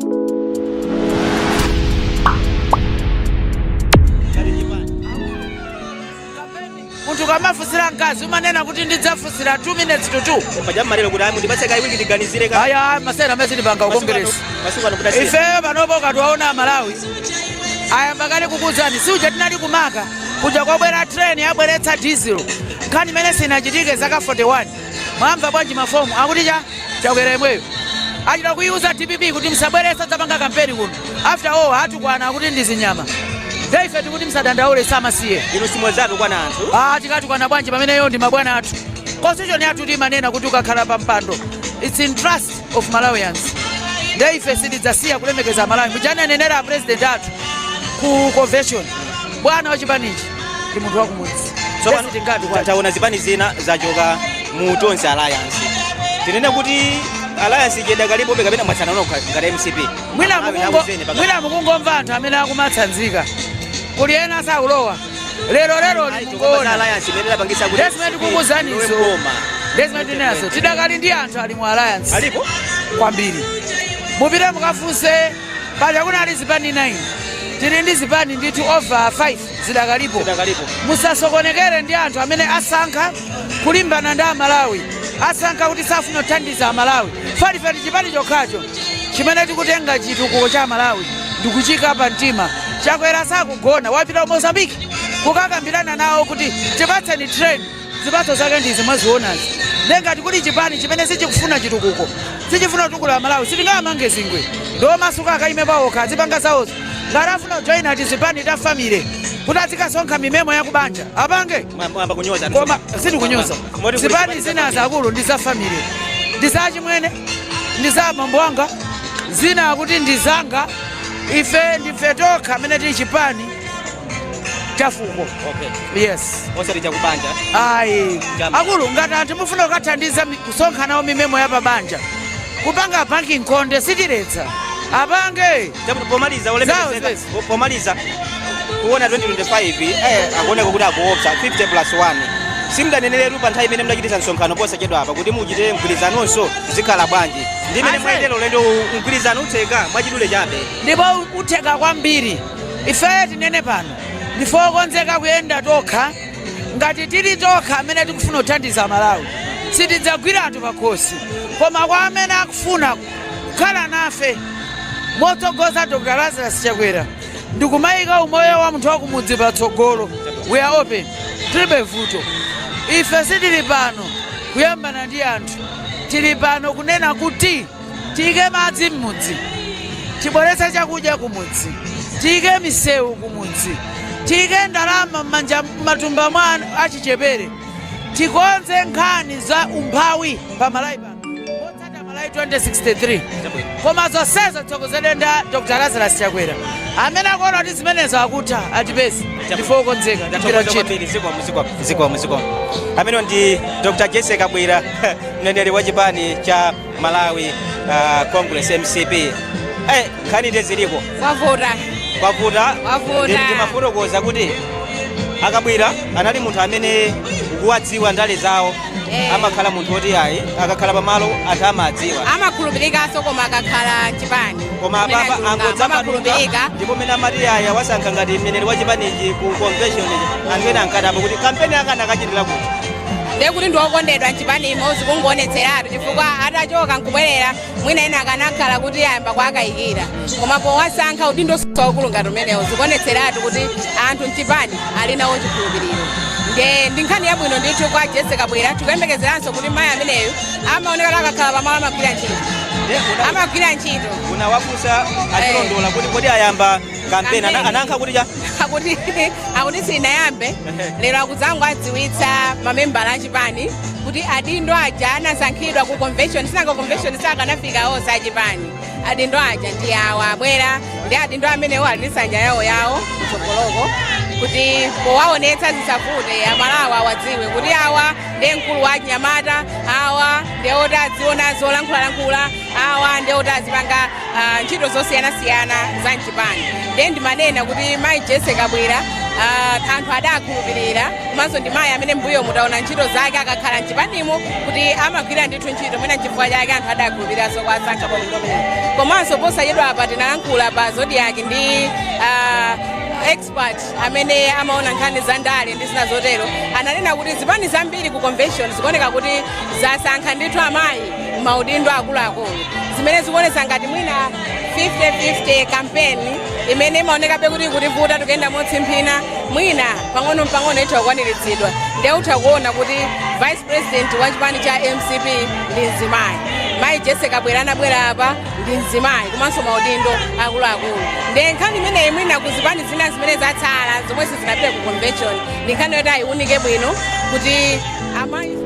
Muntu kamafusira nkazi umanena kuti ndidzafusira 2 minutes to 2. Pajamalero kuti ayi ndipatse kai wiki tiganizire ka. Aya masera mezi ndipanga ukongereza. Masukano kudasi. Ife panopo katwaona Malawi. Aya mbakale kukuzani si uja tinali kumaka kuja kwabwera train yabweretsa diesel. Nkhani imene sinachitike zaka 41. Mwamva bwanji mafomu akuti chakwera imweyo. Achita kuiuza TPP kuti msabweretsa zapanga kampeni kuno. After all hatukwana kuti ndizinyama. Daife tikuti msadandaule samasiye. Ino simwe zatu kwa anthu. Tikati kwana bwanji pamene yo ndi mabwana athu. Constitution yathu timanena kuti ukakhala pa mpando. It's in trust of Malawians. Daife sididzasiya kulemekeza Malawi. Mujana nenera president athu ku convention. Bwana wa chipanichi ndi munthu wa kumudzi. So taona zipani zina zachoka mu Tonse Alliance. Tinene kuti Alliance jeda kalipo kapena mwatsana nokha ngati MCP. Mwina mukungomva anthu amene akumatsanzika. Kuli ena saulowa. Lero ndikuona Alliance imene pangisa kuti Desmond kukuzanizo. Desmond nazo tidakali ndi anthu ali mu Alliance. Alipo kwambiri. Mupite mukafunse paja kuna ali zipani 9. Tili ndi zipani ndithu over 5 zidakalipo. Musasokonekere ndi anthu amene asankha kulimbana ndi Malawi. Asankha kuti safuna kuthandiza Malawi. Fali chipani chokhacho chimene tikutenga chitukuko cha Malawi ndikuchika pa mtima. Chakwera sakugona wapita Mozambique kukakambirana nawo kuti tipatseni train zipatso zake ndizi mwazionazi. Ngati kuti chipani chimene sichikufuna chitukuko sichifuna kutukula Malawi sitingamange zingwe ndo masuka akaime pawo kazipanga zawozo. Ngati afuna kujoina ati zipani ta family kuti azikasonkha mimemo ya kubanja apange mwamba kunyoza koma sitikunyoza. Zipani zina zakulu ndi za family ndi za chimwene ndi za mambo anga zina akuti ndi zanga. Ife ndife tokha amene tili chipani chafuko. Okay. Yes. Osati chakubanja. Ayi. Akulu ngati anthu mufuna kukathandiza kusonkha nawo mimemo ya pabanja. Kupanga banking konde sitiretsa. Apange. Pomaliza olemezeka. Pomaliza. Kuona 2025 akuoneka kuti akuopsa 50+1. Simdaneneletu pa nthawi imene mudachitisa msonkhano posachedwa apa kuti muchite mgwirizanonso zikhala bwanji. Ndimene mwayitelo lendo mgwirizano utheka mwachidule chabe. Ndipo utheka kwambiri. Ife tinene pano. Ndife okonzeka kuyenda tokha ngati tili tokha amene tikufuna kuthandiza Malawi. Sitidzagwira anthu pakhosi. Koma kwa amene akufuna kukhala nafe motsogoza Dr. Lazarus Chakwera ndikumayika umoyo wa munthu wakumudzi patsogolo. We are open. Tilibe vuto. Ife sitili pano kuyambana ndi anthu. Tili pano kunena kuti tiyike madzi m'mudzi, tibweretse chakudya kumudzi, tiyike misewu kumudzi, tiyike ndalama m'manja matumba mwa achichepere, tikonze nkhani za umphawi pa Malawi pano. Motsata Malawi 2063. Koma zonsezo tsokozedwe nda Dr. Lazarus Chakwera amene akuona kuti zimenezo akutha atipezi ndife okonzeka. Ziko. Amene ndi Dr. Jesse Kabwera mneneri wa chipani cha Malawi Congress MCP. Nkhani ziliko. Kwavuta. Ndimafotokoza kuti akabwera anali munthu amene ukuwadziwa ndale zawo. Amakhala munthu oti ayi akakhala pamalo anthu amadziwa. Amakhulupirikaso koma akakhala chipani. Koma apapa angodzamakhulupirika ndipo mene amati aya wasankha ngati mneneri wa chipanichi ku convention anthu ena ankadabwa kuti kampeni akana akachitira kuti. Ndekuti ndiwokondedwa mchipani imozi kungoonetseratu chifukwa atachoka nkubwerera mwina ena akanakhala kuti ayamba kwakayikira. Koma powasankha udindo sokulu ngati umenewo zikuonetseratu kuti anthu mchipani ali nawo chikhulupiriro. Ndi nkhani yabwino ndithu kwa Jesse Kabwera tikuyembekezeranso kuti mayi ameneyo amaoneka akakhala pamalo amagwira ntchito. Unawafunsa achilondola kuti kodi ayamba kampeni anankha kuti akuti sinayambe lero akudzangu adziwitsa mamembala achipani kuti adindo aja anasankhidwa ku convention sinanga convention sakanafika onse achipani. Adindo aja ndi awa abwera ndi adindo amenewo ali nsanja yawo kutsogoloko kuti powaonetsa zisavute Amalawi awadziwe kuti awa ndi mkulu wa Anyamata, awa ndi oti adziona zolankhula, awa ndi oti azipanga ntchito zosiyanasiyana za mchipani. Ndiye ndimanena kuti mayi Jesse Kabwera anthu adakhulupirira komanso ndi mayi amene mbuyo mutaona ntchito zake akakhala mchipanimo kuti amagwira ndithu ntchito mwina chifukwa chake anthu adakhulupiriranso kwa asankha pa udindo komanso posachedwa apa tinayankhula pa Zodiac ndi expert amene amaona nkhani za ndale ndi zina zotero ananena kuti zipani zambiri ku convention zikuoneka kuti zasankha ndithu amayi maudindo akuluakulu zimene zikuonesa ngati mwina 50-50 campaign imene imaonekabe kuti kutivuta tukuyenda motsimphina mwina pang'ono itha kukwaniritsidwa ndiye utha kuona kuti vice president wa chipani cha MCP ndi mzimayi mayi Jesse Kabwera anabwera apa ndi mzimayi komanso maudindo akuluakulu ndiye nkhani imeneyi mwina kuzipani zina zimene zatsala zomwe sizinapite ku convention ndi nkhani yoti ayiunike bwino kuti amayi